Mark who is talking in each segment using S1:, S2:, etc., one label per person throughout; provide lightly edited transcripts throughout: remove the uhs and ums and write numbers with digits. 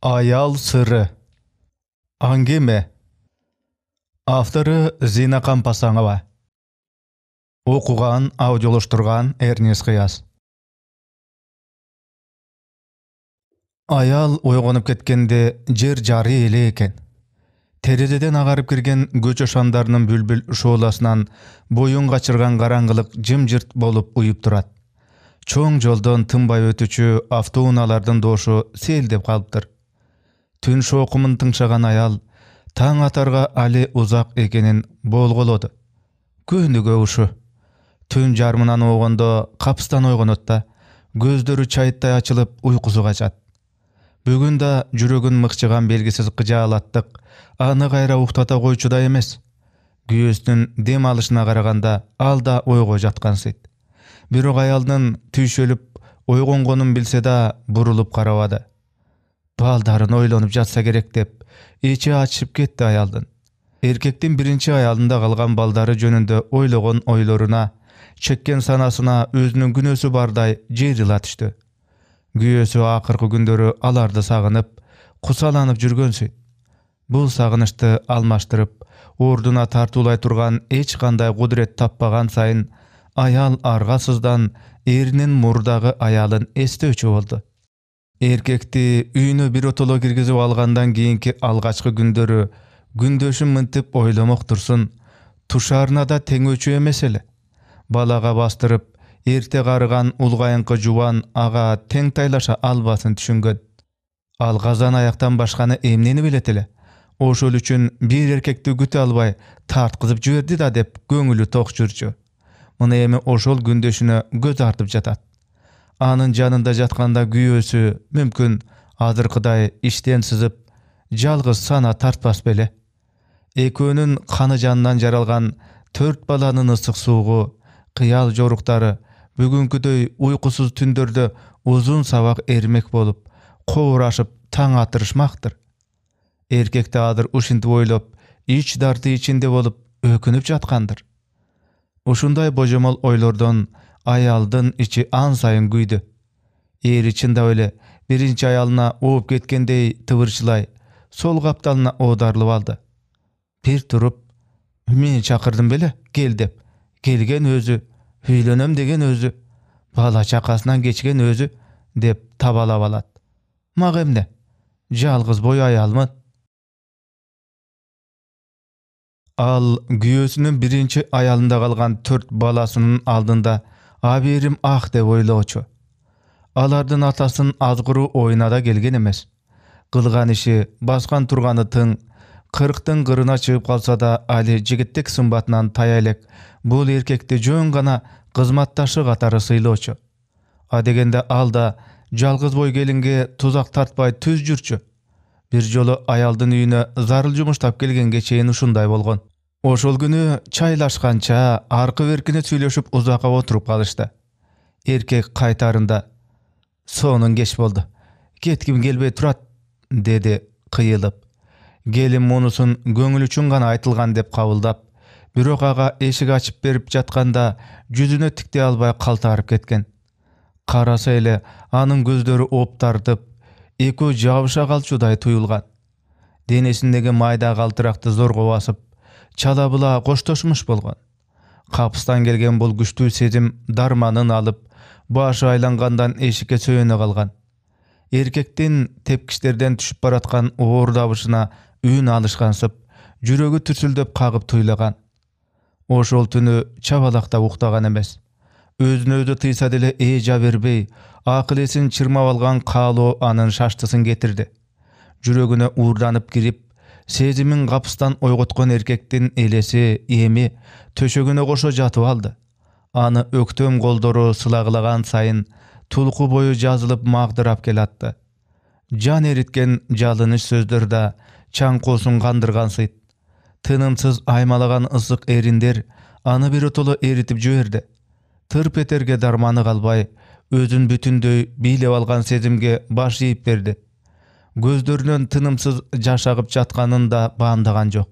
S1: Ayal sırrı. Angime. Авторы Зина Кампасаңова. Оқыған, аудиолаштырған Эрнес Қияс. Аял ойғанып кеткенде жер жары еле екен. Терезеден ағарып кірген көчө шамдарының бүлбүл шооласынан бойын қачырған қараңғылық жым-жырт болып ұйып тұрат. Чоң жолдон тынбай өтүчү автоунаалардын дошу селдеп калыптыр. Түн шоқымын тыңшаған аял таң атарға али ұзақ екенін болғылоды. Күндігі ұшы. Түн жармынан оғында қапыстан ойғанотта, көздері чайыттай açılıp ұйқысы қачат. Бүгінда жүрегін мықчыған белгісіз қыжалаттық, аны қайра ұқтата қойчуда емес. Күйесінің дем алышына қарағанда алда ойға жатқан сет. Бирок аялдын түйшөлүп ойгонгонун билсе да бурулуп карабады. Балдарын ойлонуп жатса керек деп ичи ачышып кетти аялдын. Эркектин биринчи аялында калган балдары жөнүндө ойлогон ойлоруна, чеккен санасына өзүнүн күнөөсү бардай жейрила түштү. Күйөөсү акыркы күндөрү аларды сагынып, кусаланып жүргөнсү. Бул сагынычты алмаштырып, ордуна тартуулай турган эч кандай кудурет таппаган сайын аял аргасыздан эринин мурдагы аялын эстөөчү болду. Эркекти үйүнө биротоло киргизип алгандан кийинки алгачкы күндөрү күндөшүн мынтип ойломок турсун, тушарына да теңөөчү эмес эле. Балага бастырып, эрте карыган улгайыңкы жубан ага тең тайлаша албасын түшүнгөн. Ал казан аяктан башканы эмнени билет эле. Ошол үчүн бир эркекти күтө албай тарткызып жиберди да деп көңүлү ток жүрчү. Мына эми ошол күндөшүнө көз артып жатат. Анын жанында жатканда күйөөсү мүмкүн азыркыдай иштен сызып, жалгыз сана тартпас беле. Экөөнүн каны жанынан жаралган 4 баланын ысык суугу, кыял жоруктары бүгүнкүдөй уйкусуз түндөрдө узун сабак эрмек болуп, коурашып таң атырышмактыр. Эркекти азыр ушинтип ойлоп, ич дарты ичинде болуп өкүнүп жаткандыр. Ушундай божомол ойлордон аялдын ичи ан сайын күйдү. Эри чындап эле биринчи аялына ооп кеткендей тыбырчылай, сол капталына оодарылып алды. Бир туруп, "Мени чакырдың беле, кел" деп. Келген өзү, үйлөнөм деген өзү, бала чакасынан кечкен өзү деп табалап алат. Мага эмне? Жалгыз бой аялмын. Ал күйөөсүнүн биринчи аялында калган 4 баласынын алдында аберим ах деп ойлоочу. Алардын атасын азгыруу оюна да келген эмес. Кылган иши, баскан турганы тың, 40-тын кырына чыгып калса да али жигиттик сымбатынан тая элек бул эркекти жөн гана кызматташы катары сыйлоочу. А дегенде ал да жалгыз бой келинге тузак тартпай түз жүрчү. Бир жолу аялдын үйүнө зарыл жумуштап келгенге чейин ушундай болгон. Ошол күнү чайлашканча аркы беркине сүйлөшүп узакка отуруп калышты. Эркек кайтарында "Сонун кеч болду. Кетким келбей турат" деди кыйылып. Келин мунусун көңүл үчүн гана айтылган деп кабылдап, бирок ага эшик ачып берип жатканда жүзүнө тиктей албай калтарып кеткен. Караса эле анын көздөрү ооп тартып, экөө жабыша калчудай туюлган. Денесиндеги майда калтыракты зорго басып, чала була коштошмуш болгон. Капыстан келген бул күчтүү сезим дарманын алып, башы айлангандан эшикке сүйөнө калган. Эркектин тепкичтерден түшүп бараткан оор дабышына үн алышкансып, жүрөгү түрсүлдөп кагып туйлаган. Ошол түнү чабалактап уктаган эмес. Өзүнө өзү тыйса деле эжа бербей, акыл эсин чырмап алган каалоо анын шаштысын кетирди. Жүрөгүнө уурданып кирип, сезимин капыстан ойготкон эркектин элеси эми төшөгүнө кошо жатып алды. Аны өктөм колдору сылагылаган сайын тулку бою жазылып магдырап келатты. Жан эриткен жалыныч сөздөр да чаңкоосун кандырган сыйт. Тынымсыз аймалаган ысык эриндер аны биротоло эритип жиберди. Тырп этерге дарманы калбай, өзүн бүтүндөй бийлеп алган сезимге баш ийип берди. Көздөрүнөн тынымсыз жаш агып жатканын да баамдаган жок.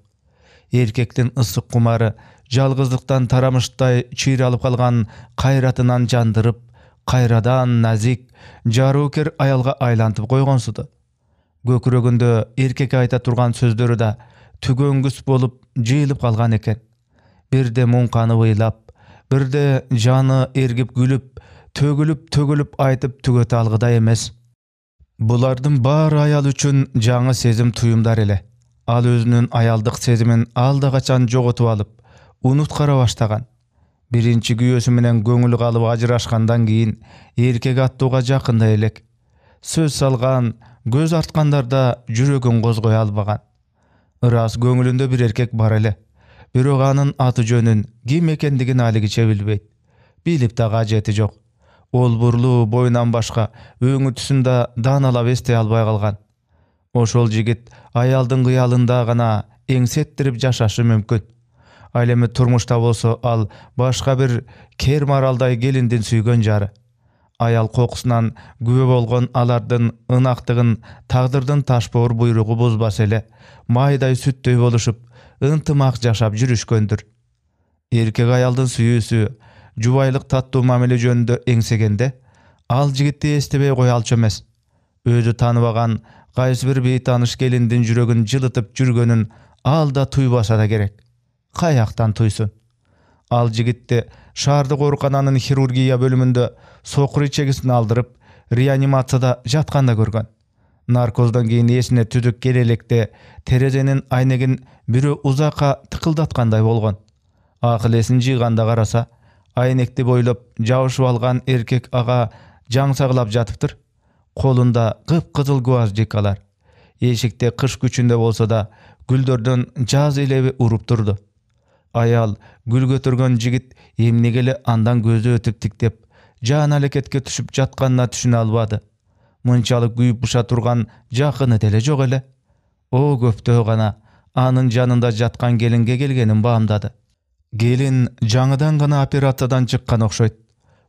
S1: Эркектин ысык кумары жалгыздыктан тарамыштай чыйралып калган кайратынан жандырып, кайрадан назик, жаруукер аялга айлантып койгонсуду. Gökürөгүндө эркек айта турган сөздөрү да түгөнгүс болуп жыйылып калган экен. Бирде муңканы ыйлап, бирде жаны эргип күлүп, төгүлүп айтып түгөтө алгыдай эмес. Булардын баары аял үчүн жаңы сезим туюмдар эле. Ал өзүнүн аялдык сезимин алда качан жоготуп алып, унуткара баштаган. Биринчи күйөөсү менен көңүл калып ажырашкандан кийин эркек аттууга жакындай элек. Сөз салган, көз арткандарда жүрөгүн козгой албаган. Ырас көңүлүндө бир эркек бар эле. Бирок анын аты жөнүн, ким экендигин алигиче билбейт. Билип да кажети жок. Ол бурлуу боюнан башка өңү түсүн да дааналап эстей албай калган. Ошол жигит аялдын кыялында гана эңсеттирип жашашы мүмкүн. Ал эми турмушта болсо ал башка бир кер маралдай келиндин сүйгөн жары. Аял кокусунан күбө болгон алардын ынактыгын тагдырдын ташбоор буйругу бузбас эле, майдай сүттөй болушуп, ынтымак жашап жүрүшкөндүр. Эркек аялдын сүйүүсү, жубайлык таттуу мамиле жөнүндө эңсегенде, ал жигитти эстебей кое алчу эмес. Өзү тааныбаган кайсы бир бейтаныш келиндин жүрөгүн жылытып жүргөнүн ал да туйбаса да керек. Каяктан туйсун? Ал жигитти шаардык оорукананын хирургия бөлүмүндө сокур ичегисин алдырып, реанимацияда жатканда көргөн. Наркоздон кийин эсине түзүк келе электе терезенин айнегин бирөө узакка тыкылдаткандай болгон. Акыл эсин жыйганда караса, айнекти бойлоп жабышып алган эркек ага жаңсагылап жатыптыр. Колунда кыпкызыл гвоздикалар. Эшикте кыш күчүндө болсо да гүлдөрдөн жаз элеби уруп турду. Аял гүл көтөргөн жигит эмнеге эле андан көзү өтүп тиктеп, жан алекетке түшүп жатканына түшүнө албады. Мынчалык күйүп буша турган жакыны деле жок эле. О көптөө гана анын жанында жаткан келинге келгенин баамдады. Келин жаңыдан гана операциядан чыккан окшойт.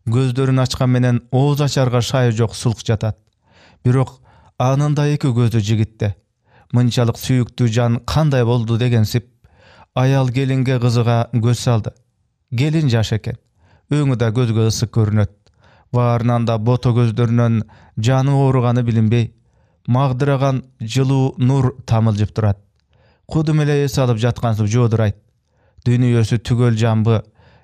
S1: Көздөрүн ачкан менен ооз ачарга шайы жок сулк жатат. Бирок анын да эки көзү жигитте. Мынчалык сүйүктүү жан кандай болду дегенсип, аял келинге кызыга көз салды. Келин жаш экен. Өңү да көзгө ысык көрүнөт. Баарынан да бото көздөрүнөн жаны ооруганы билинбей, магдыраган жылуу нур тамылжып турат. Кудум эле эс алып жаткансып жоодурайт. Дүйнөсү түгөл жамбы,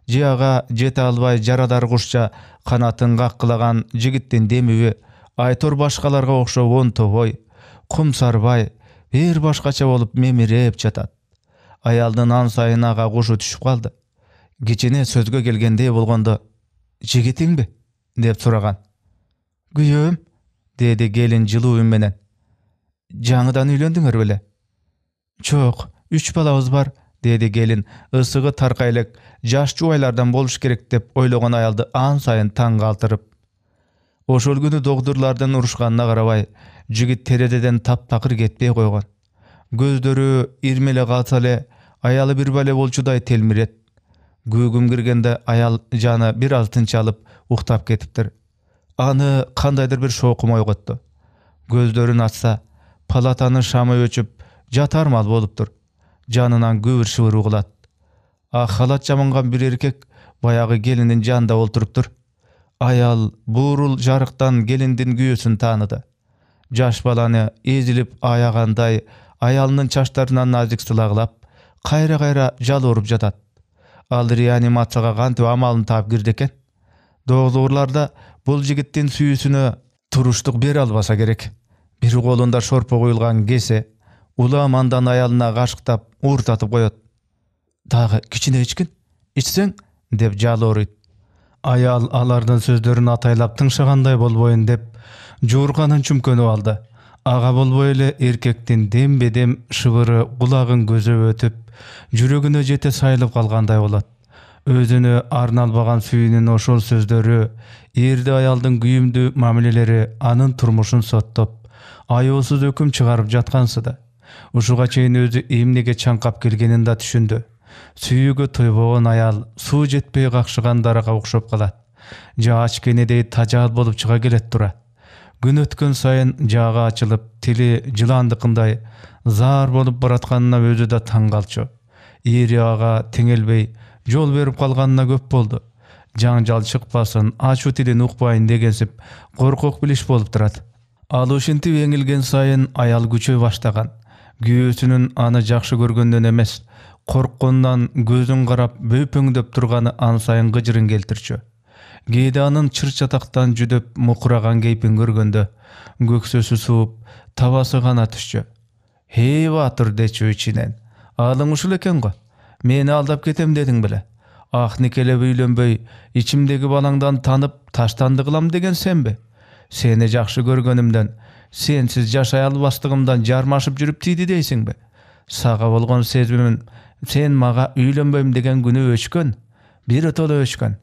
S1: жыяга жете албай жарадар кушча канатын каккылаган жигиттин демиби айтор башкаларга окшоп онтобой, кумсарбай, бир башкача болуп мемиреп жатат. Аялдын ан сайын ага кушу түшүп калды. Кичине сөзгө келгендей болгондо, "Жигитиңби?" деп сураган. "Күйөөм", деди келин жылуу үн менен. "Жаңыдан үйлөндүңөр беле?" "Жок, 3 балабыз бар", деди келин ысыгы таркай элек жаш жубайлардан болуш керек деп ойлогон аялды ан сайын таң калтырып. Ошол күнү докторлордун урушканына карабай, жигит терезеден таптакыр кетпей койгон. Көздөрү ирмеле калса эле, аялы бир бале болчудай телмирет. Күйгүм киргенде аял жаны бир аз тынчалып, уктап кетиптир. Аны кандайдыр бир шокум ойготту. Көздөрүн ачса, палатанын шамы өчүп, жатар мал болуптур. Жанынан көбүр-шыбыр угулат. Ак халат жаманган бир эркек баягы келиндин жанында олтуруптур. Аял буурул жарыктан келиндин күйөөсүн тааныды. Жаш баланы эзилип аягандай аялынын чачтарынан назик сылагылап, кайра-кайра жалооруп жатат. Ал реанимацияга кантип амалын таап кирди экен? Доктурларда бул жигиттин сүйүүсүнө туруштук бере албаса керек. Бир колунда шорпо куюлган кесе, улам андан аялына кашыктап, ууртатып коет. "Дагы кичине ичкин, ичсең", деп жалооруйт. Аял алардын сөздөрүн атайлап тыңшагандай болбойн деп, жуурканын чүмкөнүп алды. Ага болбой эле эркектин дем-бедем шыбыры кулагын көзөп өтүп, жүрөгүнө жете сайылып калгандай болот. Өзүнө арналбаган сүйүүнүн ошол сөздөрү, эрди аялдын күйүмдүү мамилелери анын турмушун соттоп, аяосуз өкүм чыгарып жаткансыды. Ушуга чейин өзү эмнеге чаңкап келгенин да түшүндү. Сүйүүгө тойбогон аял суу жетпей какшыган дарага окшоп калат. Жаач кенедей тажаал болуп чыга келет турат. Күн өткөн сайын жаагы ачылып, тили жыландыкындай заар болуп баратканына өзү да таң калчу. Эри ага теңелбей, жол берип калганына көп болду. Жаңжал чыкпасын, ачуу тилин укпайын дегенсип, коркок билиш болуп турат. Ал ошентип эңилген сайын аял күчөй баштаган. Күйөөсүнүн аны жакшы көргөндөн эмес, коркконунан көзүн карап бөпөңдөп турганы ан сайын кыжырын келтирчү. Кээде анын чыр-чатактан жүдөп мукураган кейпин көргөндө көксөсү сууп, табасы гана түшчү. «Хей баатыр» дечү ичинен. «Алың ушул экен го. Мени алдап кетем дедиң беле. Ак никелеп үйлөнбөй, ичимдеги балаңдан танып, таштанды кылам деген сенби? Сени жакшы көргөнүмдөн, сенсиз жашай албастыгымдан жармашып жүрүп тийди дейсиңби? Сага болгон сезимим сен мага үйлөнбөйм деген күнү өчкөн, биротоло өчкөн.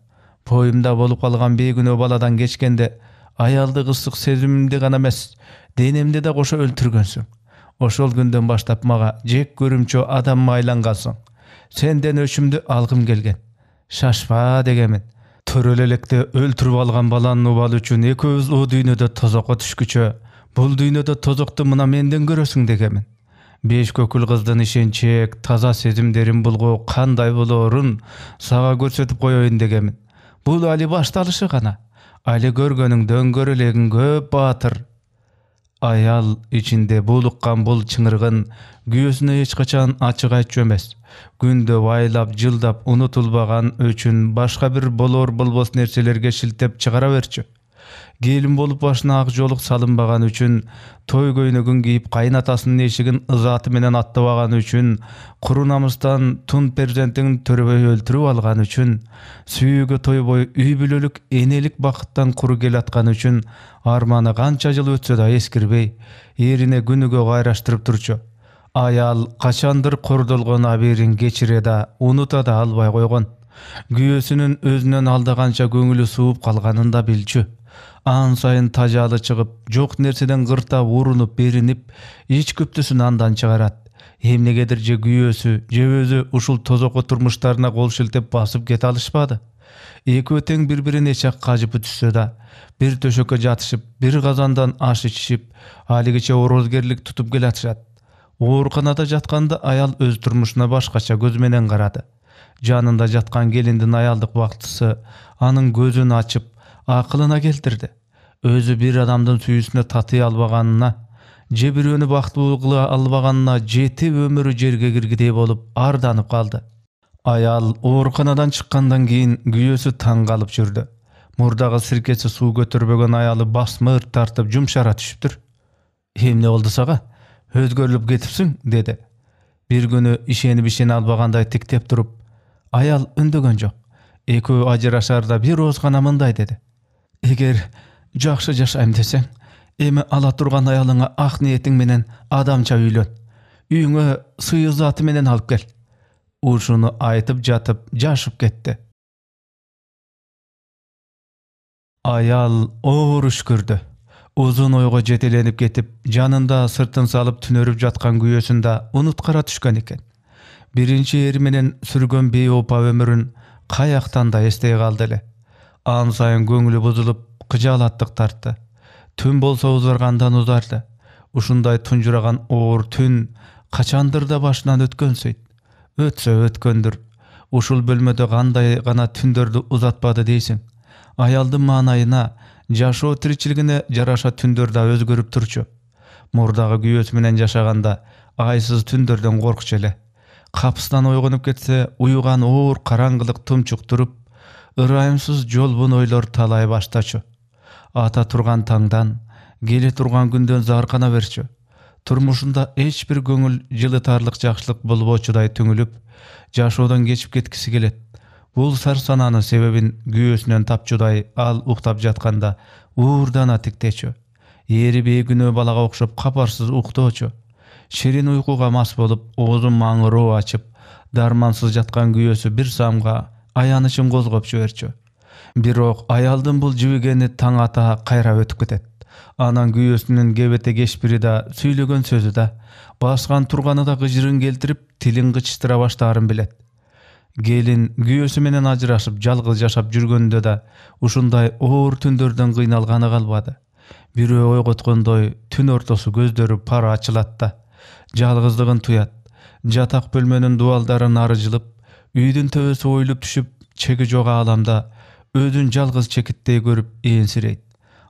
S1: Боюмда болуп калган бейкүнөө баладан кечкенде аялдык ысык сезимимди гана эмес, денемди да кошо өлтүргөнсүң. Ошол күндөн баштап мага жек көрүмчү адам айлангансың. Сенден өчүмдү алгым келген. Шашпа дегемин. Төрөл электе өлтүрүп алган баланын убалы үчүн экөөбүз о дүйнөдө тозокко түшкүчө, бул дүйнөдө тозокту мына менден көрөсүң дегемин. Беш көкүл кыздын ишенчек, таза сезимдерин булгоо кандай болоорун сага көрсөтүп коеюн дегемин. Бул али башталышы гана. Али көргөнүңдөн көрө элегиң көп баатыр. Аял ичинде булуккан бул чыңыргын күйөөсүнө эч качан ачык айтчу эмес. Күндө байлап, жылдап унутулбаган үчүн башка бир болор болбос нерселерге шилтеп чыгара берчү. Келин болуп башына ак жолук салынбаган үчүн, той көйнөгүн кийип кайнатасынын эшигин ызааты менен аттабаган үчүн, куру намыстан тун перзентин төрөбөй өлтүрүп алган үчүн, сүйүүгө тойбой үй бүлөлүк энелик бакыттан куру келаткан үчүн арманы канча жыл өтсө да эскирбей, эрине күнүгө кайраштырып турчу. Аял качандыр кордолгон абийирин кечире да, унута да албай койгон. Күйөөсүнүн өзүнөн алдаганча көңүлү сууп калганын да билчү. Ан сайын тажалы чыгып, жок нерседен кыртап, урунуп, беринип, ич күптүсүн андан чыгарат. Эмнегедир же күйөөсү, же өзү ушул тозокко турмуштарына кол шилтеп басып кете алышпады. Экөө тең бири-бирине чак кажып түшсө да, бир төшөккө жатышып, бир казандан аш ичишип, алигиче орозгерлик тутуп келатышат. Ооруканада жатканда аял өз турмушуна башкача көз менен карады. Жанында жаткан келиндин аялдык бактысы анын көзүн ачып, акылына келтирди. Өзү бир адамдын сүйүүсүнө татый албаганына, же бирөөнү бактылуу кыла албаганына жети өмүрү жерге киргидей болуп арданып калды. Аял ооруканадан чыккандан кийин күйөөсү таң калып жүрдү. Мурдагы сиркеси суу көтөрбөгөн аялы басмыр тартып жумшара түшүптүр. «Эмне болду сага? Өзгөрүлүп кетипсиң» деди. Бир күнү ишенип албагандай тиктеп туруп, аял үндөгөн жок. Экөө ажырашарда бир ооз гана мындай деди. «Эгер жакшы жашайм десең, эми ала турган аялыңа ак ниетиң менен адамча үйлөн. Үйүңө сый ызааты менен алып кел». Ушуну айтып жатып жашып кетти. Аял оор үшкүрдү. Узун ойго жетеленип кетип, жанында сыртын салып түнөрүп жаткан күйөөсүн да унуткара түшкөн экен. Биринчи ери менен сүргөн бейопа өмүрүн каяктан да эстей калды эле. Ан сайын көңүлү бузулуп, кыжаалаттык тартты. Түн болсо узаргандан узарды. Ушундай тунжураган оор түн качандыр да башынан өткөнсөйт. Өтсө өткөндүр. Ушул бөлмөдө кандай гана түндөрдү узатпады дейсиң. Аялдын маанайына, жашоо тиричилигине жараша түндөр да өзгөрүп турчу. Мурдагы күйөөсү менен жашаганда айсыз түндөрдөн коркчу эле. Капысынан ойгонуп кетсе, уюган оор караңгылык тумчуктуруп, ырайымсыз жолбун ойлор талай баштачу. Ата турган таңдан, келе турган күндөн заркана берчү. Турмушунда эч бир көңүл жылытарлык жакшылык болбочудай түңүлүп, жашоодон кечип кеткиси келет. Бул сарсананын себебин күйөөсүнөн тапчудай ал уктап жатканда уурдана тиктечү. Ери бейкүнөө балага окшоп капарсыз уктоочу. Ширин уйкуга мас болуп, оозун маңыроо ачып, дармансыз жаткан күйөөсү бир самга аянычын козгоп жиберчү. Бирок аялдын бул жибигени таң ата кайра өтүп кетет. Анан күйөөсүнүн кебете кешпири да, сүйлөгөн сөзү да, баскан турганы да кыжырын келтирип, тилин кычтыра баштаарын билет. Келин күйөөсү менен ажырашып, жалгыз жашап жүргөндө да ушундай оор түндөрдөн кыйналганы калбады. Бирөө ойготкондой түн ортосу көздөрү пара ачылат да, жалгыздыгын туят. Жатак бөлмөнүн дубалдарын ары жылып, үйдүн төбөсү ойлуп түшүп, чеги жок ааламда өзүн жалгыз чекиттей көрүп ээңсирейт.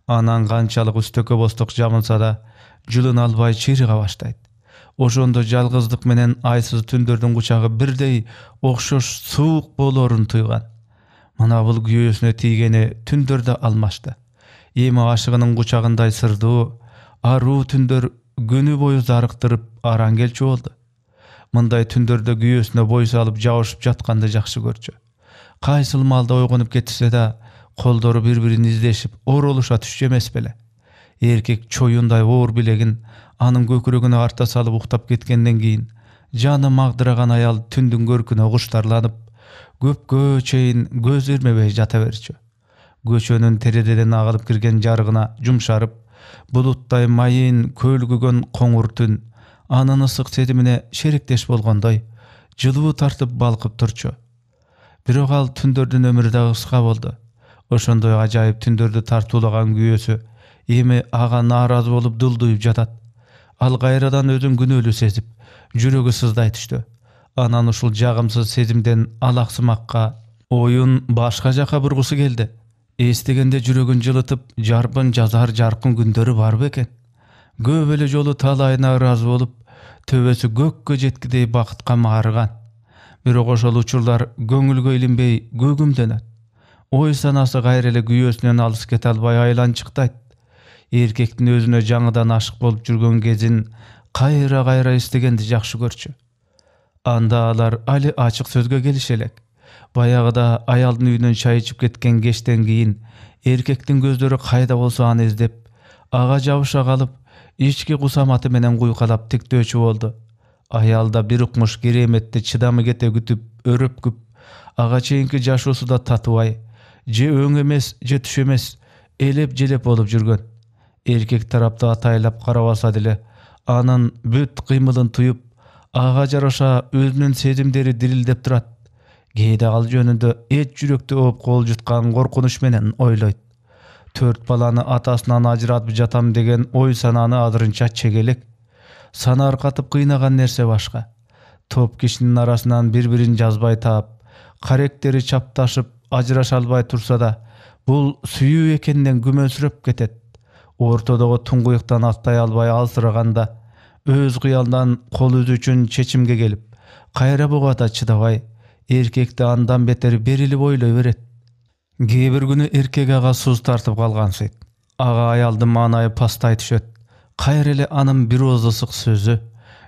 S1: Anan kançalık üstökö bostuk jabınsa da jılın albay çiriga başlayt. Oşondo жалгыздык менен айсыз түндөрдүн кучагы бирдей окшош суук болорун тuygan. Мына бул күйөөсүнө тийгени түндөрдө алмашты. Эми ашыгынын кучагындай сырдуу, аруу түндөр күнү бою зарыктырып аран келчү болду. Мындай түндөрдө күйөөсүнө бой салып жабышып жатканды жакшы көрчү. Кайсыл малда ойгонуп кетсе да, колдору бири-бирин издешип оролуша түшчү эмес беле. Эркек чоюндай оор билегин анын көкүрөгүнө арта салып уктап кеткенден кийин жаны магдыраган аял түндүн көркүнө куштарланып көпкө чейин көз ирмебей жата берчү. Көчөнүн терезеден агылып кирген жарыгына жумшарып, булуттай майын көлгүгөн коңур түн анын ысык сезимине шеректеш болгондой жылуу тартып балкып турчу. Бирок ал түндөрдүн өмүрү да кыска болду. Ошондой ажайып түндөрдү тартуулаган күйөөсү эми ага нааразы болуп дылдыйып жатат. Ал кайрадан өзүн күнөөлүү сезип, жүрөгү сыздай түштү. Анан ушул жагымсыз сезимден алаксымакка оюн башка жака бургусу келди. Эстегенде жүрөгүн жылытып, жарбын жазар жаркын күндөрү бар бекен. Көп эле жолу талайына ыраазы болуп, төбөсү көккө жеткидей бакытка маарыган. Бирок ошол учурлар көңүлгө илинбей көгүмдөнөт. Ой санасы кайра эле күйөөсүнөн алыс кете албай айланчыктайт. Эркектин өзүнө жаңыдан ашык болуп жүргөн кезин кайра эстегенди жакшы көрчү. Анда алар али ачык сөзгө келише элек. Баягыда аялдын үйүнөн чай ичип кеткен кештен кийин эркектин көздөрү кайда болсо аны издеп, ага жабыша калып, ички кусаматы менен куйкалап тиктөөчү болду. Аялда бир укмуш кереметти чыдамы кете күтүп, өрөпкүп, ага чейинки жашоосу да татыбай, же өң эмес, же түш эмес, элеп-желеп болуп жүргөн. Эркек тарапты атайлап карабаса деле, анын бүт кыймылын туюп, ага жараша өзүнүн сезимдери дирилдеп турат. Кээде ал жөнүндө эч жүрөктү оп кол жуткан коркунуч менен ойлойт. 4 баланы атасынан ажыратып жатам деген ой сананы азырынча чегелек. Санаркатып кыйнаган нерсе башка. Топ кишинин арасынан бири-бирин жазбай таап, каректери чапташып, ажыраша албай турса да, бул сүйүү экенден күмөнсүрөп кетет. Ортодогу туңгуюктан аттай албай алсыраганда, өз кыялдан кол өзү үчүн чечимге келип, кайра буга да чыдабай, эркекти андан бетер берилип ойлой берет. Кээ бир күнү эркек ага суз тартып калгансыйт. Ага аялдын маанайы пастай түшөт. Кайра эле анын бир ооз ысык сөзү,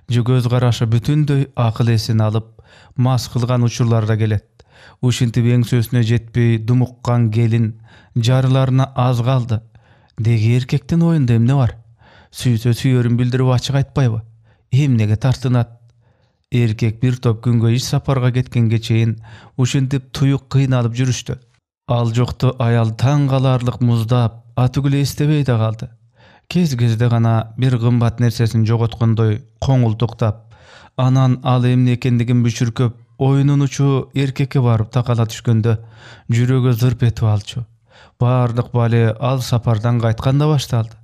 S1: же көз карашы бүтүндөй акыл эсин алып, мас кылган учурлар да келет. Ушинтип эңсөсүнө жетпей думуккан келин жарыларына аз калды. Деги эркектин оюнда эмне бар? Сүйсө сүйөрүн билдирип ачык айтпайбы? Эмнеге тартынат? Эркек бир топ күнгө иш сапарга кеткенге чейин ушинтип туюк кыйналып жүрүштү. Ал жокту аял таң каларлык муздап, атүгүл эстебей да калды. Кез-кезде гана бир кымбат нерсесин жоготкондой коңултуктап, анан ал эмне экендигин бүчүркөп, оюнун учу эркекке барып такала түшкөндө жүрөгү зырп этип алчу. Баардык бали ал сапардан кайтканда башталды.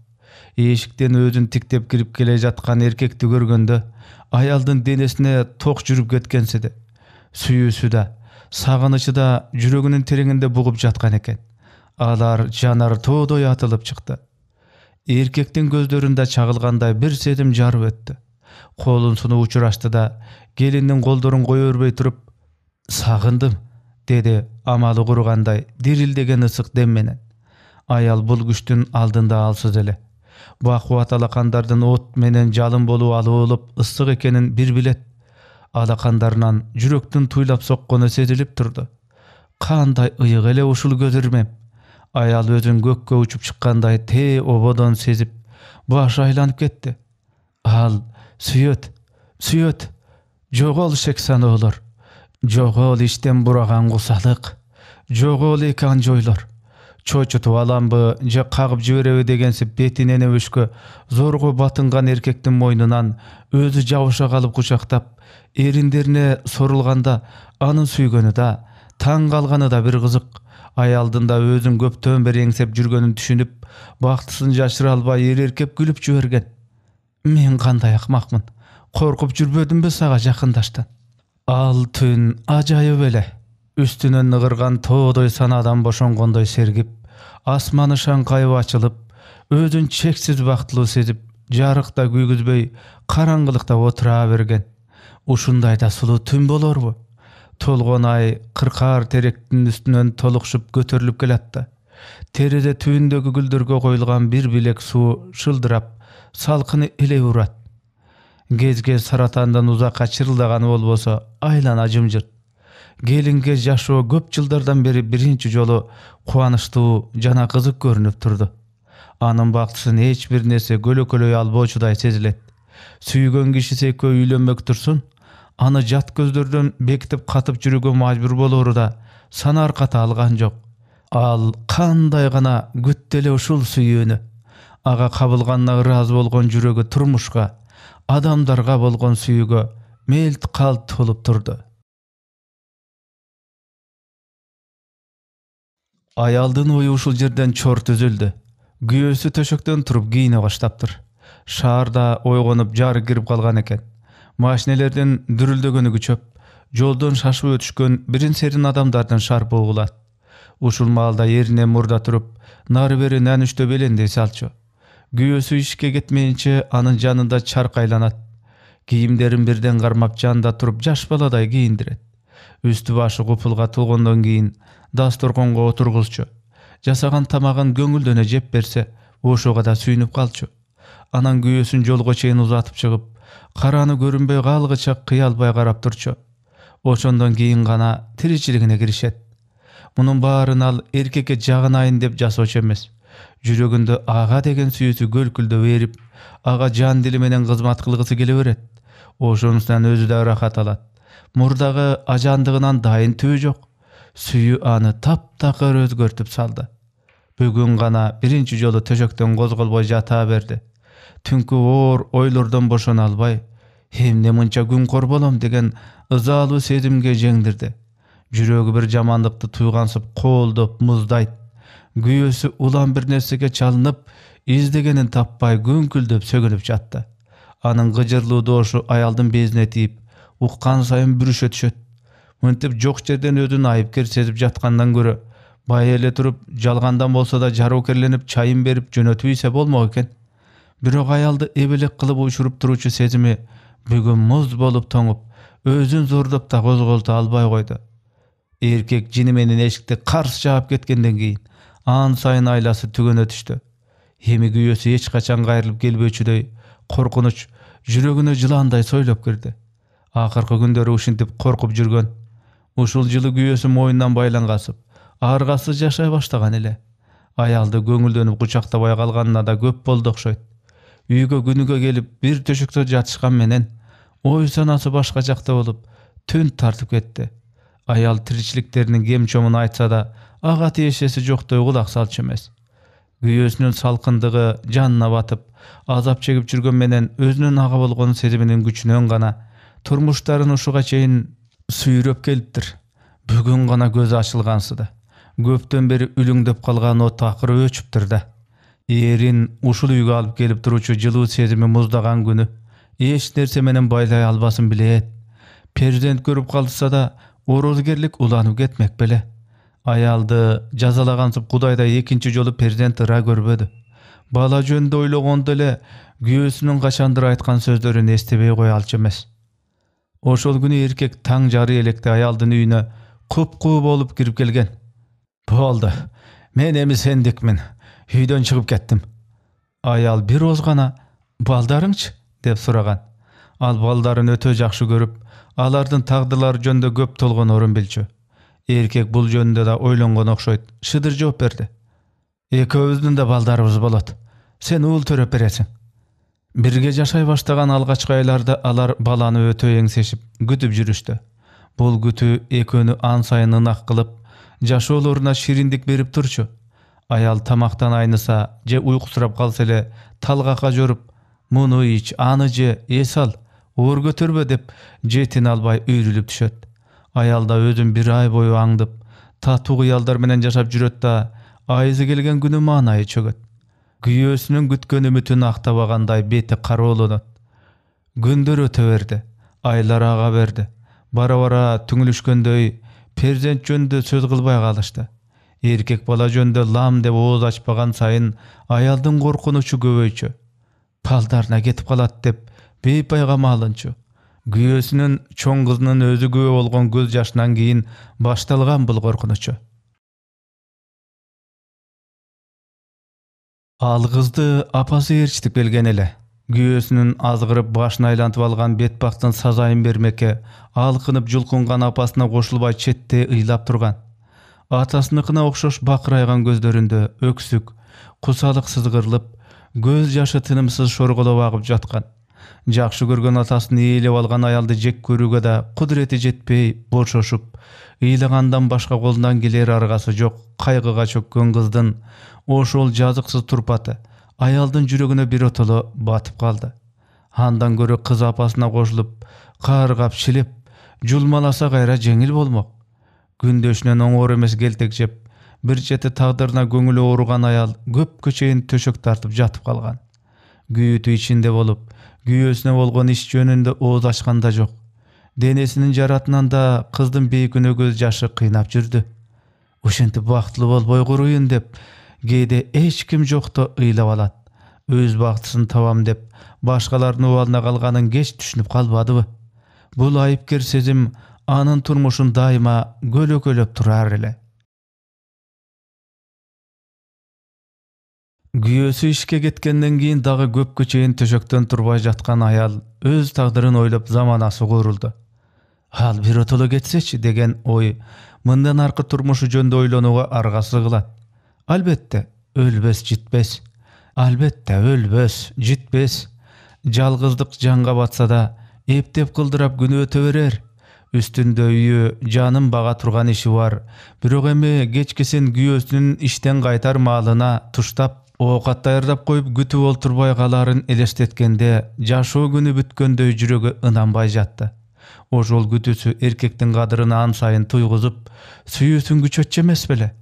S1: Эшиктен өзүн тиктеп кирип келе жаткан эркекти көргөндө аялдын денесине ток жүрүп кеткенсе де, сүйүүсү да, сагынычы да жүрөгүнүн тереңинде бугуп жаткан экен. Алар жанар тоодой атылып чыкты. Эркектин көздөрүндө чагылгандай бир сезим жарып өттү. Колун сунуп учурашты да, келиндин колдорун кое бербей туруп, "Сагындым", деди амалы кургандай дирилдеген ысык дем менен. Аял бул күчтүн алдында алсыз эле. Бакубат алакандардын от менен жалын болуп алып ысык экенин бир билет. Алакандарынан жүрөктүн туйлап соккону сезилип турду. Кандай ыйык эле ушул көз ирмем. Аял өзүн көккө учуп чыккандай тээ ободон сезип, башы айланып кетти. Ал сүйөт, жогол шек саноолор, жогол иштен бураган кусалык, жогол эки анжойлор. Чочутуп аламбы же кагып жибереби дегенсип бетинен өбүшкө зорго батынган эркектин мойнунан өзү жабыша калып кучактап, эриндерине сорулганда анын сүйгөнү да, таң калганы да бир кызык. Аялдын да өзүн көптөн бери эңсеп жүргөнүн түшүнүп, бактысын жашыра албай эреркеп күлүп жиберген. Мен кандай акмакмын, коркуп жүрбөдүмбү сага жакындаштан? Ал түн ажайып эле. Үстүнөн ныгырган тоодой санадан бошонгондой сергип, asmany şaňkaýyp açylyp, özün çeksiz baktly sezip, jarykda güýgüzbey karаңgylykda otura bergen. Uşundayda sulu tün bolarby? Tolgon ay kırkar terektin üstünden tolukşup götürülüp gelatda. Teride tüýündäki güldürge goýulgan bir bilek su şıldırap, salkyny ile urat. Gez-gez saratandan uzakka çyrıldagan bolbosa aýlana jymjyrt. Gelinge jaşoo köp jyldardan beri birinci jolu kuwanyşly jana gyzyk görünüp turdy. Anyň bagtysyn hiç bir nese gölökölöý alboçuday sezilet. Süýgen kişi ekö üýlenmek tursun, any jat gözlerden bekitip katıp jürege majbur bolary da sanar kata algan jok. Al kanday gana güttele uşul süýüni. Aga kabılganna razı bolgon jüregi turmuşga, adamdarga bolgon süýüge melt kalt bolup turdy. Ayaldın oyu uşul jerden çort üzüldü. Güýösü töşekden turup giyine başlapdyr. Şaharda oýgonyp jary girip kalgan eken. Maşinelerden dürüldegeni güçöp, joldan şaşyp ötüşken birin serin adamlardan şarp oğulat. Uşul malda yerine murda turup, nary beri nänüşde belendey salço. Güýösü işke gitmeyinçe anın janynda çarkaylanat. Giyimlerin birden garmap janda turup jaş baladay giyindiret. Üstü başı gupulga tulgondan giyin dasturgonga oturgulçu. Jasagan tamagyn göňüldöne jep berse, oşoga da süýnüp kalçu. Anan güýösün jolga çeýin uzatyp çygyp, karany görünbey galgyça kyýalbay garap durçu. Oşondan giyin gana tiriciligine girişet. Munun baryny al erkeke jagynaýyn dep jasoç emes. Jüreginde aga degen süýüsü gölkülde berip, aga jan dili menen gyzmat kılgysy gele beret. Oşonusdan özü de rahat alat. Murdagy ajandygyndan daýyn tüýü jok. Süýü any taptakır özgörtüp saldy. Bugün gana birinci jolu töşekden gozgolboy jata berdi. Tünkü or oýlardan boşana albay, hemde munça gün kor bolam degen yzaly sezimge jeňdirdi. Jüregi bir jamandykty tuýgansyp koldup muzdaýt. Güýösü ulan bir nersege çalynyp, izdegenin tappay göňküldep sögünüp jatdy. Anyň gyjyrly doşu aýaldyn bezine tiýip, ukkan saýyn bürüşe düşet. Müntip jok jerden özüni aýypker sezip jatgandan görä, baýele turup jalgandan bolsa da jarokerlenip çaýyn berip jönötüýse bolmak eken. Birok aýaldy ebelek kılıp uçurup turuşu sezimi bugün muz bolup toňup, özün zordap da gozgolta albay goýdy. Erkek jini menen eşikde kars jap ketkenden keyin an saýyn aýlasy tügene düşdü. Hemi güýösü hiç kaçan gaýrylyp gelböçüdey korkunuç jüregine jylanday soýlap girdi. Ahyrky günleri uşintip korkup jürgen. Uşul jyly güýösü moýundan baýlangasyp, argasy jaşaý başlagan ele. Aýaldy göňüldönüp guçaktabay kalganına da köp boldy okşoýt. Üýge günüge gelip bir töşükde jatışgan menen oý sanasy başga jakda bolup tün tartyp ketdi. Aýal tirçilikleriniň gemçomunu aýtsa da aga tiýeşesi jokdoý gulak salçy emes. Güýösünün salkyndygy janyna batyp, azap çekip jürgen menen özünün aga bolgon seziminiň güçünden gana turmuşlaryny uşuga çeýin süýrep gelipdir. Bugün gana göz açylgansyda. Köpden beri ülüňdep kalgan o takyry öçüpdir da. Erin uşul üýge alyp gelip duruşu jyly sezimi muzdagan günü eş nerse menen baýlay albasyn bilet. Perzent görüp kalsa da orozgerlik ulanyp getmek bele. Aýaldy jazalagansıp Hudaýda ekinci jolu perzent ıra görbödü. Bala jönde oýlaganda ele güýösünün gaçandyr aýtgan sözlerini estebey goýalçy emes. Oşol günü erkek taň jary elekde aýaldyn üýüne kup-kup bolup girip gelgen. Boldy. Men emi sendikmin. Üýden çykyp ketdim. Aýal bir ozgana baldaryňçy dep soragan. Al baldaryn ötö jakşy görüp, alardyn tagdylary jönde köp tolgonorun bilçi. Erkek bul jönde da oýlangan okşoýt. Şydyr jogap berdi. Eköbüzdün de baldarybız bolat. Sen uul törep beresiň. Birge jaşaý başlagan algaçky aýlarda alar balany ötö eňseşip gütüp jürüşdi. Bul gütü ekönü an saýyn ınak kılıp, jaşoolaryna şirindik berip turçu. Aýal tamaktan aýnysa, je uykusurap kalsa ele talgaka jorup, muny iç, any je, esal, uğur götürbe dep jetin albay üýrülüp düşet. Aýal da özün bir ay boyu aňdyp, tatu gyýaldar menen jaşap jüret da, aýzy gelgen günü manaýy çöget. Güýösünün gütkön ümütün aktabaganday beti kara olanat. Gündür öte berdi, aýlar aga berdi. Bara-bara tüňülüşgönдөй perzent jönde söz kılbay kalışdy. Erkek bala jönde lam dep oğuz açpagan sayın ayaldın korkunучу köböйчү. Paldarına getip kalat dep beypayga malınчу. Güyösünün çoň kızının özü göwe bolgon göz yaşından keyin baştalgan bul korkunучу. Al kızdı apası erçitip gelgen ele. Güyösünün azgırıp başına aylantıp algan betbaktın sazayın bermeke, alkınıp julkungan apasına koşulbay çette ыйлап turgan. Atasınыкına okşoş bakıraygan gözlerinde öksük, kusalık sızgırılıp, göz yaşı tınımsız şorgolap agıp jatkan. Jakşı görgen atasını eylep algan ayaldı jek körüge da kudreti jetpey boşoşup, ыйlagandan başka kolundan geler argası jok, kaygıga çökken kızdın, oşol жазыксыз turpatı, ayaldın jürögüne bir otolo batıp kaldı. Handan görü kız apasına koşulup, kargap şilip, julmalasa gayra jеңil bolmok. Gündeşinen oňor emes geltek jep, bir jeti tagdyrına göňüli orugan ayal köpkö çeyin töşök tartıp jatıp kalgan. Güýütü içinde bolup, güýösüne bolgon iş jönünde oğuz açkanda jok. Denesinin jaratынан da kızdın beýküne göz jaşı kıynap jürdi. Uşentip baktılı bolboy guruyun dep, gede hiç kim jokto ыйлап alat. Öz baktıсын tabam dep, başkalarının ovalına kalganın geç düşünüp kalbadıbı. Bul ayıpker sezim, anın turmuşun daima gölöp turar ele. Güyösü işke getkenden keyin dagı köpkö çeyin töşöktön turbay jatkan ayal öz tagdyryn oýlap zamanasy guruldu. Hal bir otolo getseçi degen oy mından arky turmuşu jönde oýlanuga argasy kılat. Albette ölbes jitbes. Albette ölbes jitbes. Jalgızlyk janga batsa da eptep kıldırap günü öte berer. Üstünde üyü janın baga turgan işi var. Birok eme geçkesin güyösünün işten kaytar malına tuştap okat daýardap koyup gütüp olturbay galaryn elestetkende jaşoo günü bütkönde jüregi ınanbay jatdy. Oşol gütüsü erkektin gadyryna an sayın tuýguzyp, süýüsün güçetjemez bele.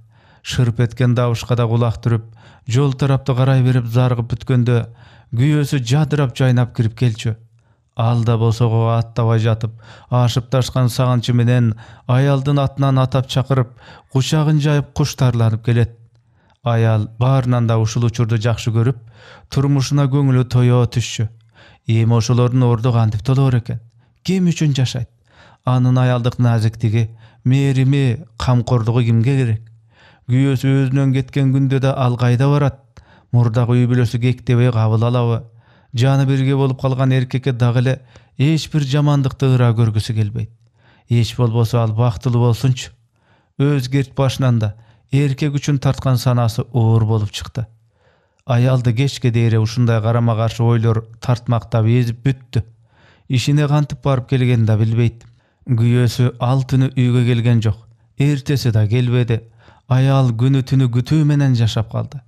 S1: Şırp etken dawuşka da kulak türüp, jol tarapty garay berip zargyp bütkönde güyösü jadyrap jaýnap kirip gelçi. Alda bosogo attabay jatıp, aşıp taşkan sagançı menen ayaldın atынан atap çakırıp, kuşagın jayıp kuştarlanıp gelet. Ayal barынан da uşul uçurdu jakşı görüp, turmuşuna göňüli toýo düşçü. Emi oşolorun ordu gantip dolor eken. Kim üçün jaşayt? Anın ayaldyk naziktigi, merimi, kamkordugy kimge gerek? Güýösü özünden getken günde de al gaýda barat. Murda güýü bilösü gektebey gabyl alaby. Jany birge bolup kalgan erkeke dagyle hiç bir jamandykty ıra görgüsü gelbeyt. Hiç bolbosa al baktılı bolsunçu. Öz gert başынан da erkek üçün tartkan sanası uğur bolup çykdy. Ayaldy geçke dere uşunday garama garşy oýlor tartmakta bezip büttü. İşine gantyp barıp gelgen da bilbeyt. Güýösü al tünü üýge gelgen jok. Ertesi da gelbedi. Ayal günü tünü gütүү menen jaşap kaldı.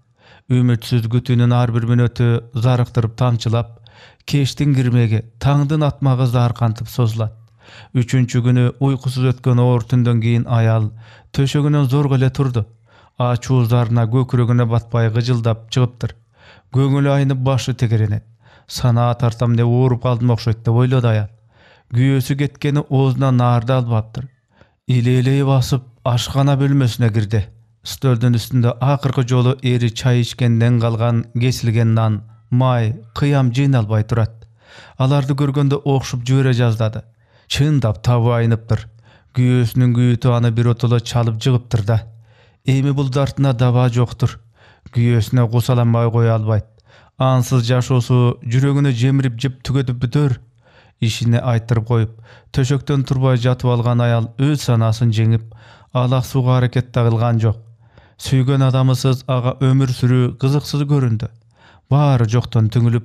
S1: Ümitsiz gütünün har bir minötü zarıktırıp tamçılap, keştin girmege, taňdyn atmagy zarkantyp sozulat. Üçüncü günü uykusuz ötken oor tünden keyin ayal töşeginen zorga ele turdu. Açuuzlarına göküregine batpay gıcıldap çygypdyr. Göňüli aýnyp başı tegerenet. Sana tartam de uğurup kaldım okşoýt dep oýlady ayal. Güýösü getkeni ozuna narda albapdyr. İleýleýi basyp aşgana bölmesine girdi. Stölden üstünde akırkı jolu eri çay içkenden kalgan kesilgen nan, may, kıyam jynalbay turat. Alardy görgende okşup jüre jazdadı. Çyndap taby aýnypdyr. Güýösünün güýütü any bir otolo çalıp jygypdyr da. Emi bul dartyna daba joktur. Güýösüne gusalanmay goýa albayt. Ansız jaşosu jüregine jemirip jep tügetip büter. İşini aýtdyryp goýup, töşökten turbay jatyp algan ayal öz sanasyny jeňip, alak suga hareket dagylgan jok. Süýgen adamysız aga ömür sürü gyzyksyz göründü. Bary joktan tüňülüp,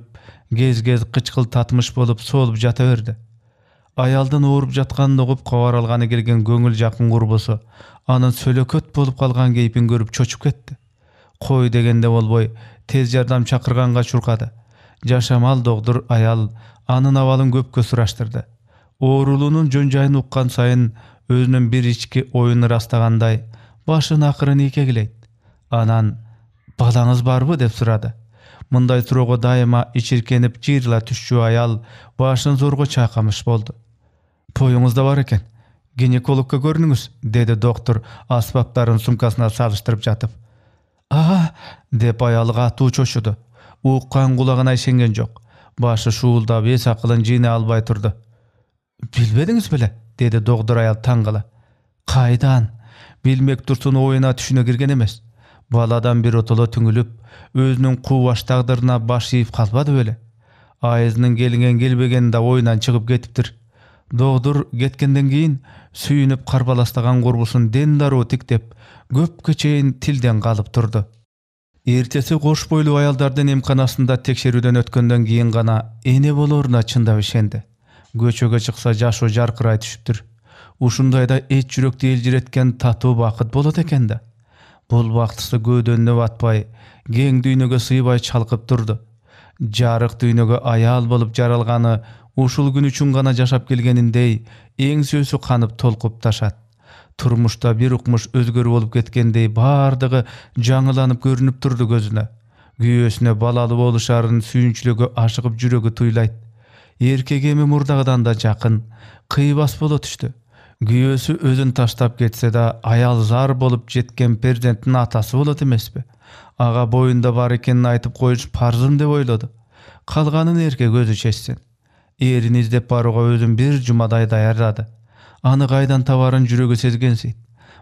S1: gez-gez kıçkıl tatmış bolup solup jata berdi. Ayaldan uğurup jatkandy goýup gawaralgany gelgen göňül jakyn gurbusy, anın söleköt bolup kalgan geypin görüp çoçup ketdi. Koy degende bolboy, tez yardam çakırganga çurkady. Jaşamal dogdur ayal anın awalyn köpkö suraşdyrdy. Oğruluğunun jön-jaýyny ukkan sayın özünün bir içki oýuny rastaganday başyny akyryn ike gileyt. Anan, balaňyz barby dep surady. Munday suroga daima içirkenip jirla düşçü ayal başyny zorga çakamyş boldy. Poýuňyzda bar eken. Ginekologga görünüңüz, dedi doktor asbaptарын suмкасына салыштырып жатып. Ага, деп аял катуу чочуду. Уккан кулагына ишенген жок. Башы шуулдап эс акылын жыйна албай турду. Билбедиңиз беле? Dedi доктор аял таң кала. Кайдан? Билмек турсун оюна түшүнө кирген эмес. Баладан бир отоло түңүлүп, өзүнүн кубаш тагдырына баш ийип калбады беле. Айызынын келбегени да оюнан чыгып кетиптир. Доктор кеткенден кийин сүйүнүп карбаластаган курбусун ден дароо тиктеп, көпкө чейин тилден калып турду. Эртеси кош бойлуу аялдардын эмканасында текшерүүдөн өткөндөн кийин гана эне болоруна чындап ишенди. Көчөгө чыкса жашоо жаркырай түшүптүр. Ушундайда эч жүрөктү элжиреткен татуу бакыт болот экен да. Бул бактысы көөдөнүнө батпай, кең дүйнөгө сыйбай чалкып турду. Жарык дүйнөгө аял болуп жаралганы ушул күн үчүн гана жашап келгениндей, эңсөсү канып толкуп ташат. Турмушта бир укмуш өзгөрүү болуп кеткендей бардыгы жаңыланып көрүнүп турду көзүнө. Күйөөсүнө балалуу болушарын сүйүнчүлүгү ашыгып жүрөгү туйлайт. Эркек эми мурдагыдан да жакын, кыйбас боло түштү. Күйөөсү өзүн таштап кетсе да, аял зар болуп жеткен перзенттин атасы болот эмеспи? Ага боюнда бар экенин айтып коюш парзым деп ойлоду. Калганын эркек өзү чечсин. Эрин издеп барууга өзүн бир жумадай даярдады. Аны кайдан табарын жүрөгү сезгенсейт.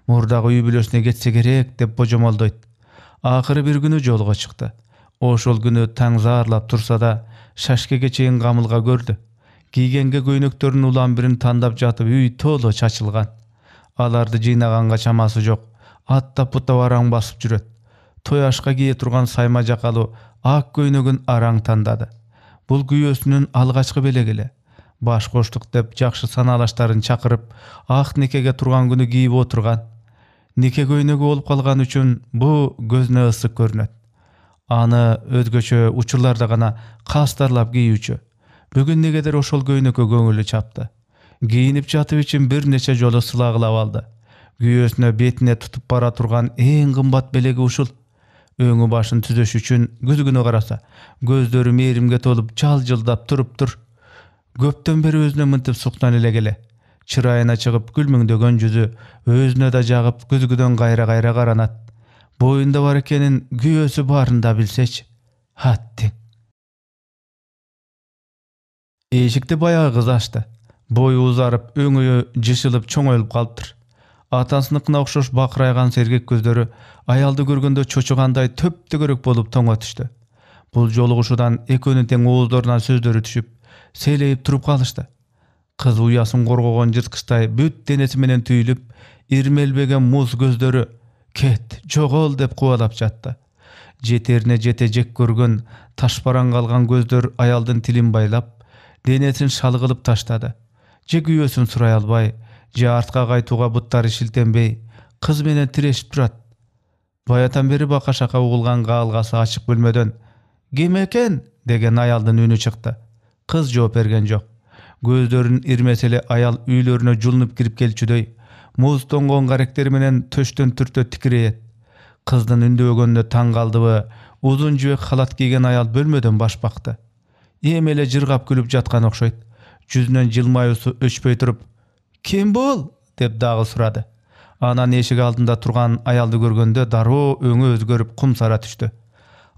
S1: Мурдагы үй бүлөсүнө кетсе керек деп божомолдойт. Акыры бир күнү жолго чыкты. Ошол күнү таң заарлап турса да, шашкеге чейин камылга көрдү. Кийгенге көйнөктөрүнүн улам бирин тандап жатып, үй толо чачылган. Аларды жыйнаганга чамасы жок. Аттап путтап араң басып жүрөт. Той ашка кие турган сайма жакалуу ак көйнөгүн араң тандады. Бул күйөөсүнүн алгачкы белеги эле. Баш коштук деп жакшы санаалаштарын чакырып, ак никеге турган күнү кийип отурган. Нике көйнөгү болуп калган үчүн бу көзүнө ысык көрүнөт. Аны өзгөчө учурларда гана кастарлап кийүүчү. Бүгүн негедир ошол көйнөккө көңүлү чапты. Кийинип жатып ичин бир нече жолу сылагылап алды. Күйөөсүнө бетине тутуп бара турган эң кымбат белеги ушул. Өңү башын түзөш үчүн күзгүнө караса, көздөрү мээримге толуп жалжылдап туруптур. Көптөн бери өзүнө мынтип суктан эле келе. Чырайына чыгып күлмүңдөгөн жүзү өзүнө да жагып күзгүдөн кайра-кайра каранат. Боюнда бар экенин күйөөсү барын да билсечи. Хаттиң. Эшикти баягы кыз ачты. Бою узарып, өңү жышылып чоңойлуп калыптыр. Атасыныкына окшош бакырайган сергек көздөрү аялды көргөндө чочугандай төптөгөрөк болуп тоңо түштү. Бул жолугушуудан экөөнүн тең ооздорунан сөздөрү түшүп, селейип туруп калышты. Кыз уясын коргогон жырткычтай бүт денеси менен түйүлүп, ирмелбеген муз көздөрү «Кет, жогол» деп кубалап жатты. Жетерине жете жек көргөн, ташбаран калган көздөр аялдын тилин байлап, денесин шалгылып таштады. Же күйөөсүн сурай албай, же артка кайтууга буттары шилтенбей, кыз менен тирешип турат. Баятан бери бака-шака угулган каалгасы ачык бөлмөдөн «Ким экен?» деген аялдын үнү чыкты. Кыз жооп берген жок. Көздөрүн ирмеселе аял үйлөрүнө жулунуп кирип келчүдөй, муз тоңгон каректери менен төштөн түртө тикирейет. Кыздын үндөгөнүнө таң калдыбы, узун жибек халат кийген аял бөлмөдөн баш бакты. Эми эле жыргап күлүп жаткан окшойт. Жүзүнөн жылмаюусу өчпөй туруп, «Ким бул?» деп дагы сурады. Анан эшик алдында турган аялды көргөндө дароо өңү өзгөрүп кумсара түштү.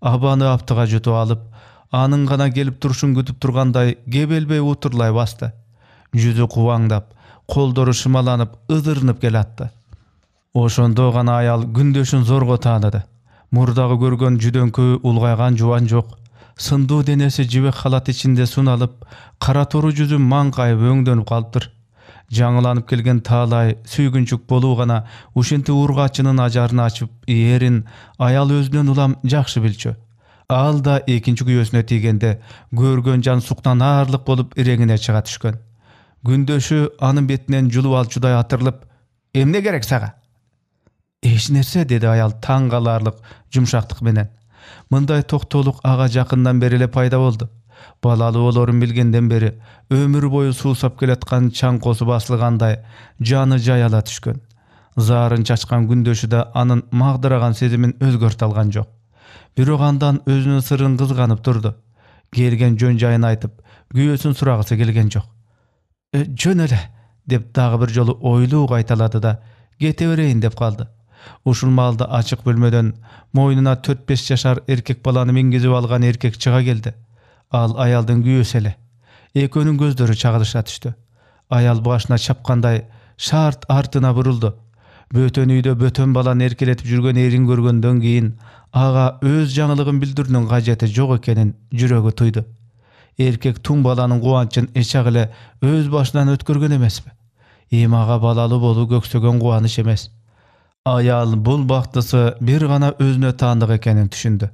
S1: Абаны аптыга жутуп алып, анын гана келип турушун күтүп тургандай кебелбей утурлай басты. Жүзү кубаңдап, колдору шымаланып, ызырынып келатты. Ошондо гана аял күндөшүн зорго тааныды. Мурдагы көргөн жүдөңкү улгайган жубан жок. Сындуу денеси жибек халат ичинде суналып, кара тору жүзү маңкайып өңдөнүп калыптыр. Жаңыланып келген таалай сүйгүнчүк болуу гана ушинти ургачынын ажарын ачып, эрин аял өзүнөн улам жакшы билчү. Ал да экинчи күйөөсүнө тийгенде көргөн жан суктанаарлык болуп иреңине чыга түшкөн. Күндөшү анын бетинен жулуп алчудай атырылып, «Эмне керек сага?» «Эч нерсе», деди аял таң каларлык жумшактык менен. Мындай токтоолук ага жакындан бери эле пайда болду. Балалуу болорун билгенден бери өмүр бою суусап келаткан чаңкоосу басылгандай жаны жаяла түшкөн. Заарын чачкан күндөшү да анын магдыраган сезимин өзгөртө алган жок. Бирок андан өзүнүн сырын кызганып турду. Келген жөн жайын айтып, күйөөсүн сурагысы келген жок. «Жөн эле», dep dagы bir jolu oýluu gaýtalady da gete bereýin dep kaldy. Uşul malda açyk bölmeden moýnuna 4-5 ýaşar erkek balany mingizip algan erkek çıga geldi. Al ayaldyň güýesele. Ekönüň gözleri çagılışa düşdü. Ayal başına çapkanday şart artyna buruldu. Bötön üýde bötön balany erkeletip jürgen erin görgönden keyin aga öz jaňylygyn bildirniň gajaty jok ekenin jüregi tuýdy. Erkek tuň balanyň guwançyn eşek ile öz başyndan ötkürgen emesmi? Emaga balaly bolup göksegen guwanyş emes. Ayal bul bagtysy bir gana özüne tandyk ekenini düşündi.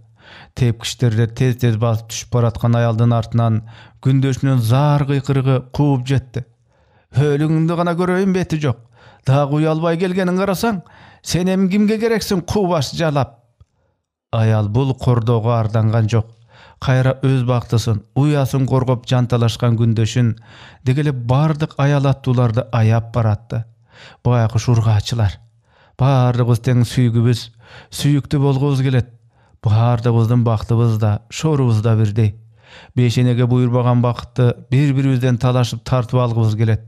S1: Tepkişlerle tez-tez basıp düşüp baratkan ayaldyň artyndan gündeşiniň zar gıykırıgy kuwup jetdi. Hölüňdi gana göreýin beti jok. Daha uyalbay gelgenin garasaň, sen hem kimge gereksin kuwaş jalap. Ayal bul kordoga ardangan jok. Kayra öz baktysyn, uyasyn gorgop jantalaşkan gündeşin degele bardyk ayal attularda ayap baratdy. Baýaky şurgaçylar. Bardygybız teň süýgübüz, süýükdi bolgubuz gelet. Bardygybızdyň baktybız da, şorubuz da birdi. Beşenege buýurbagan bakытty bir-birimizden talaşyp tartyp algybız gelet.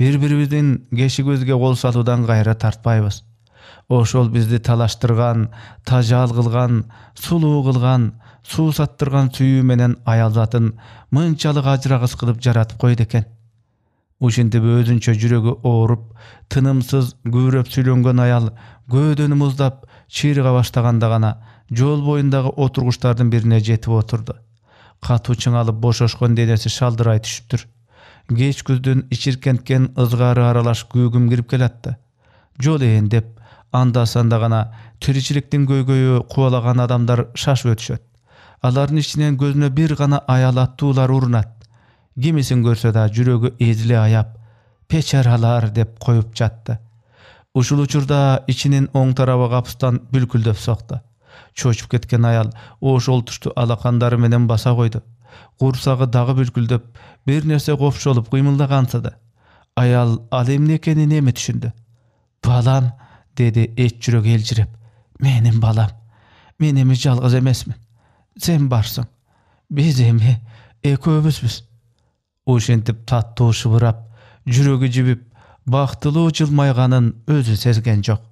S1: Bir-birimizden geşi gözge gol saludan gaýra tartpaýbys. Oşol bizdi talaştırgan, tajal kılgan, sulu kılgan, su sattırgan süýü menen ayal zatyn mınçalyk ajragys kılıp jaratyp koýdy eken. Uşinti özünçe jüregi oğurup, tınımsız güýrep süýlengen ayal gödünü muzdap çiğriga başlaganda gana jol boýundagy oturguşlardan birine jetip oturdu. Katu çyňalyp boşoşgan denesi şaldyraý düşüpdür. Geç güzdün içirkentken ızgary aralaş güýgüm girip gelatdy. Jol eýin dep anda-sanda gana tirçilikden göýgöýü kuwalagan adamlar şaşyp ötüşet. Alaryň içinden gözüne bir gana ayal attular urunat. Gimisin görse da jüregi ezile ayap, peçeralar dep koyup jatdy. Uşul uçurda içinin oň taraba gapystan bülküldep sokdy. Çoçup ketken ayal oşol tuştu alakandary menen basa koydu. Gursagy dagy bülküldep bir nerse gopş olup gymyldagansydy. Ayal alemni ekenini emi düşündi. Balam, dedi et jürek eljirep. Menim balam. Men emi jalgyz emesmin. Sen barsın. Biz emi eköbüzbüz. Uşentip tatty şıbırap, jüregi jibip, baktyly jylmaýganyn özü sezgen jok.